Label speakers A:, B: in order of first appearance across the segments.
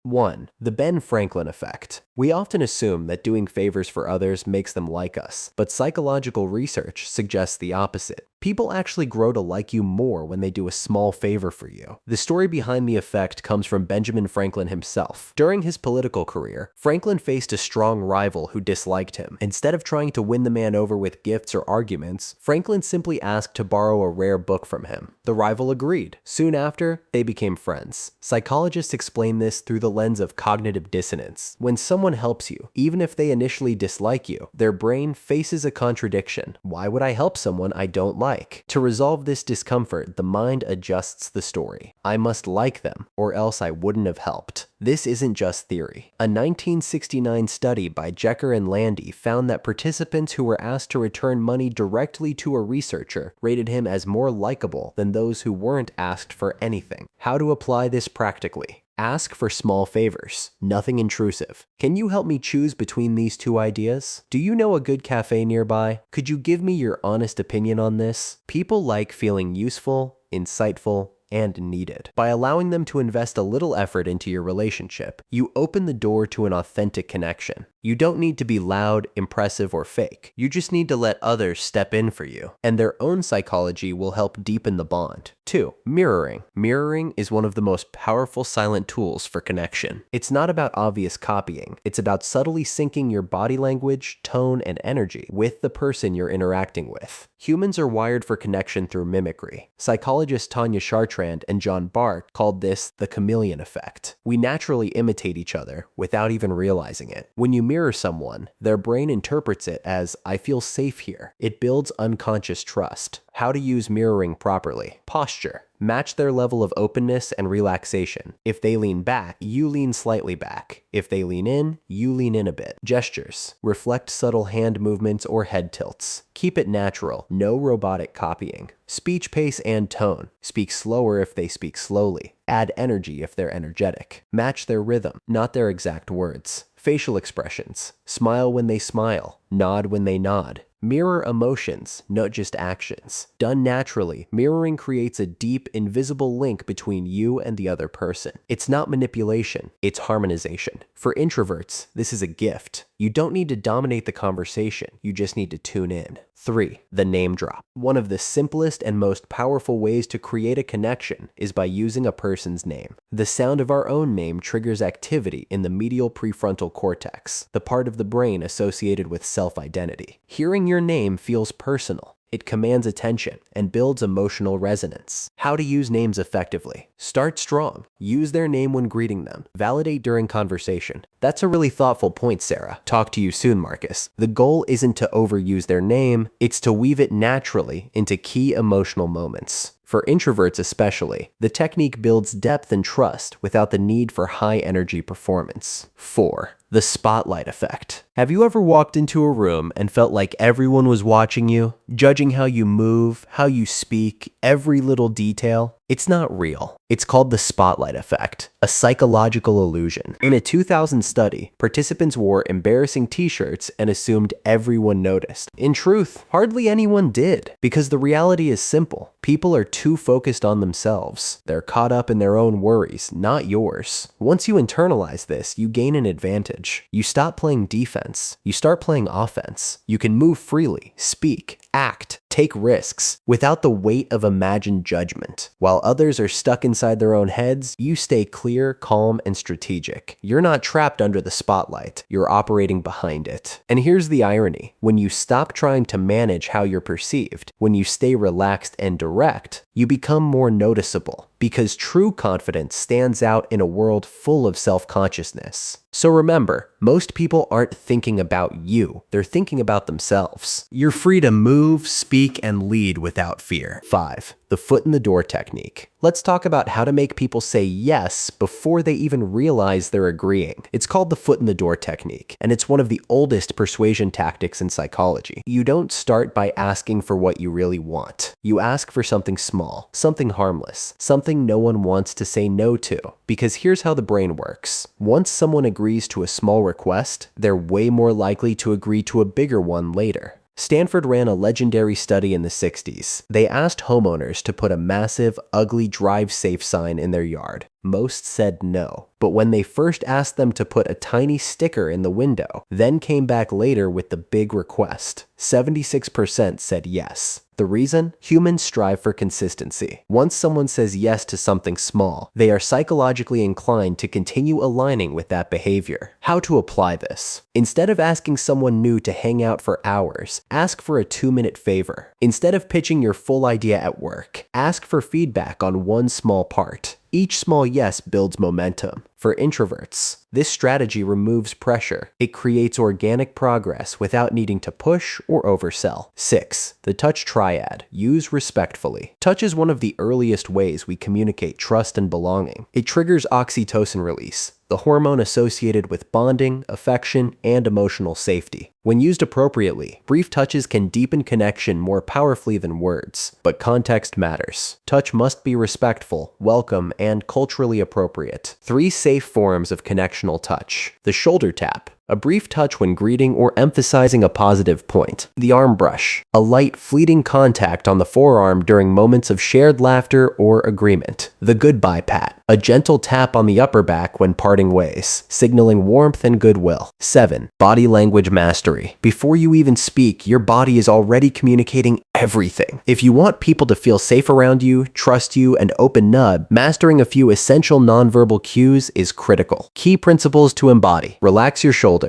A: 1. The Ben Franklin effect. We often assume that doing favors for others makes them like us, but psychological research suggests the opposite. People actually grow to like you more when they do a small favor for you. The story behind the effect comes from Benjamin Franklin himself. During his political career, Franklin faced a strong rival who disliked him. Instead of trying to win the man over with gifts or arguments, Franklin simply asked to borrow a rare book from him. The rival agreed. Soon after, they became friends. Psychologists explain this through the lens of cognitive dissonance. When someone helps you, even if they initially dislike you, their brain faces a contradiction. Why would I help someone I don't like? To resolve this discomfort, the mind adjusts the story. I must like them, or else I wouldn't have helped. This isn't just theory. A 1969 study by Jecker and Landy found that participants who were asked to return money directly to a researcher rated him as more likable than those who weren't asked for anything. How to apply this practically? Ask for small favors, nothing intrusive. Can you help me choose between these two ideas? Do you know a good cafe nearby? Could you give me your honest opinion on this? People like feeling useful, insightful, and needed. By allowing them to invest a little effort into your relationship, you open the door to an authentic connection. You don't need to be loud, impressive, or fake. You just need to let others step in for you, and their own psychology will help deepen the bond. 2. Mirroring. Mirroring is one of the most powerful silent tools for connection. It's not about obvious copying. It's about subtly syncing your body language, tone, and energy with the person you're interacting with. Humans are wired for connection through mimicry. Psychologists Tanya Chartrand and John Bark called this the chameleon effect. We naturally imitate each other without even realizing it. When you mirror someone, their brain interprets it as, I feel safe here. It builds unconscious trust. How to use mirroring properly. Posture. Match their level of openness and relaxation. If they lean back, you lean slightly back. If they lean in, you lean in a bit. Gestures. Reflect subtle hand movements or head tilts. Keep it natural, no robotic copying. Speech pace and tone. Speak slower if they speak slowly. Add energy if they're energetic. Match their rhythm, not their exact words. Facial expressions. Smile when they smile. Nod when they nod. Mirror emotions, not just actions. Done naturally, mirroring creates a deep, invisible link between you and the other person. It's not manipulation, it's harmonization. For introverts, this is a gift. You don't need to dominate the conversation, you just need to tune in. 3. The name drop. One of the simplest and most powerful ways to create a connection is by using a person's name. The sound of our own name triggers activity in the medial prefrontal cortex, the part of the brain associated with self-identity. Hearing your name feels personal. It commands attention and builds emotional resonance. How to use names effectively. Start strong. Use their name when greeting them. Validate during conversation. That's a really thoughtful point, Sarah. Talk to you soon, Marcus. The goal isn't to overuse their name, it's to weave it naturally into key emotional moments. For introverts especially, the technique builds depth and trust without the need for high-energy performance. 4. The spotlight effect. Have you ever walked into a room and felt like everyone was watching you, judging how you move, how you speak, every little detail? It's not real. It's called the spotlight effect, a psychological illusion. In a 2000 study, participants wore embarrassing t-shirts and assumed everyone noticed. In truth, hardly anyone did, because the reality is simple. People are too focused on themselves. They're caught up in their own worries, not yours. Once you internalize this, you gain an advantage. You stop playing defense. You start playing offense. You can move freely, speak, act, take risks, without the weight of imagined judgment. While others are stuck inside their own heads, you stay clear, calm, and strategic. You're not trapped under the spotlight. You're operating behind it. And here's the irony. When you stop trying to manage how you're perceived, when you stay relaxed and direct, you become more noticeable, because true confidence stands out in a world full of self-consciousness. So remember, most people aren't thinking about you, they're thinking about themselves. You're free to move, speak, and lead without fear. 5. The foot in the door technique. Let's talk about how to make people say yes before they even realize they're agreeing. It's called the foot in the door technique, and it's one of the oldest persuasion tactics in psychology. You don't start by asking for what you really want. You ask for something small, something harmless, something no one wants to say no to. Because here's how the brain works. Once someone agrees to a small request, they're way more likely to agree to a bigger one later. Stanford ran a legendary study in the 60s. They asked homeowners to put a massive, ugly drive-safe sign in their yard. Most said no. But when they first asked them to put a tiny sticker in the window, then came back later with the big request, 76% said yes. The reason? Humans strive for consistency. Once someone says yes to something small, they are psychologically inclined to continue aligning with that behavior. How to apply this? Instead of asking someone new to hang out for hours, ask for a 2-minute favor. Instead of pitching your full idea at work, ask for feedback on one small part. Each small yes builds momentum. For introverts, this strategy removes pressure. It creates organic progress without needing to push or oversell. 6. The touch triad. Use respectfully. Touch is one of the earliest ways we communicate trust and belonging. It triggers oxytocin release, the hormone associated with bonding, affection, and emotional safety. When used appropriately, brief touches can deepen connection more powerfully than words, but context matters. Touch must be respectful, welcome, and culturally appropriate. 3 safe forms of connectional touch. The shoulder tap. A brief touch when greeting or emphasizing a positive point. The arm brush. A light, fleeting contact on the forearm during moments of shared laughter or agreement. The goodbye pat. A gentle tap on the upper back when parting ways, signaling warmth and goodwill. 7. Body language mastery. Before you even speak, your body is already communicating everything. If you want people to feel safe around you, trust you, and open up, mastering a few essential nonverbal cues is critical. Key principles to embody. Relax your shoulders.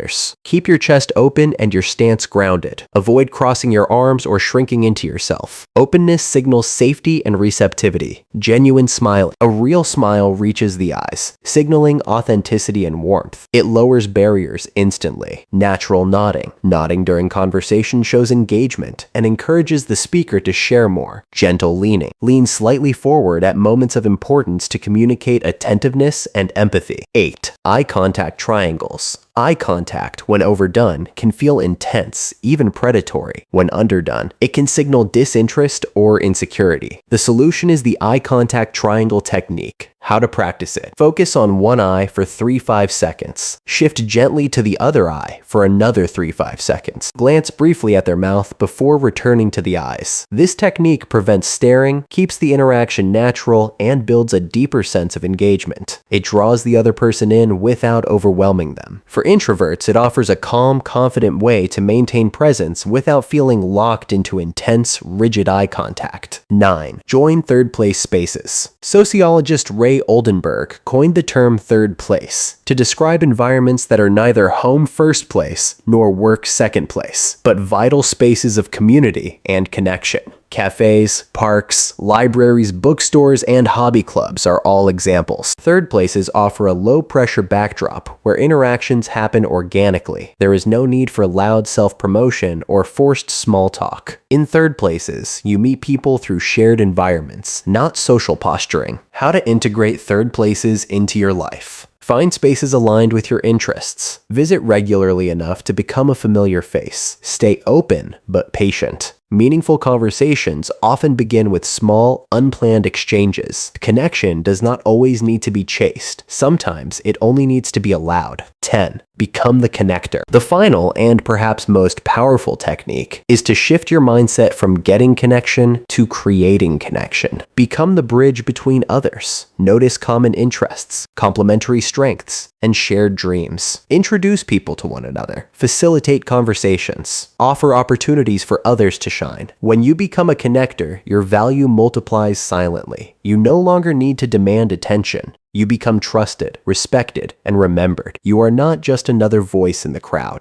A: Keep your chest open and your stance grounded. Avoid crossing your arms or shrinking into yourself. Openness signals safety and receptivity. Genuine smiling. A real smile reaches the eyes, signaling authenticity and warmth. It lowers barriers instantly. Natural nodding. Nodding during conversation shows engagement and encourages the speaker to share more. Gentle leaning. Lean slightly forward at moments of importance to communicate attentiveness and empathy. 8. Eye contact triangles. Eye contact, when overdone, can feel intense, even predatory. When underdone, it can signal disinterest or insecurity. The solution is the eye contact triangle technique. How to practice it. Focus on one eye for 3-5 seconds. Shift gently to the other eye for another 3-5 seconds. Glance briefly at their mouth before returning to the eyes. This technique prevents staring, keeps the interaction natural, and builds a deeper sense of engagement. It draws the other person in without overwhelming them. For introverts, it offers a calm, confident way to maintain presence without feeling locked into intense, rigid eye contact. 9. Join third place spaces. Sociologist Ray Oldenburg coined the term third place to describe environments that are neither home first place nor work second place, but vital spaces of community and connection. Cafes, parks, libraries, bookstores, and hobby clubs are all examples. Third places offer a low-pressure backdrop where interactions happen organically. There is no need for loud self-promotion or forced small talk. In third places, you meet people through shared environments, not social posturing. How to integrate third places into your life. Find spaces aligned with your interests. Visit regularly enough to become a familiar face. Stay open, but patient. Meaningful conversations often begin with small, unplanned exchanges. Connection does not always need to be chased. Sometimes it only needs to be allowed. 10. Become the connector. The final and perhaps most powerful technique is to shift your mindset from getting connection to creating connection. Become the bridge between others. Notice common interests, complementary strengths, and shared dreams. Introduce people to one another. Facilitate conversations. Offer opportunities for others to shine. When you become a connector, your value multiplies silently. You no longer need to demand attention. You become trusted, respected, and remembered. You are not just another voice in the crowd.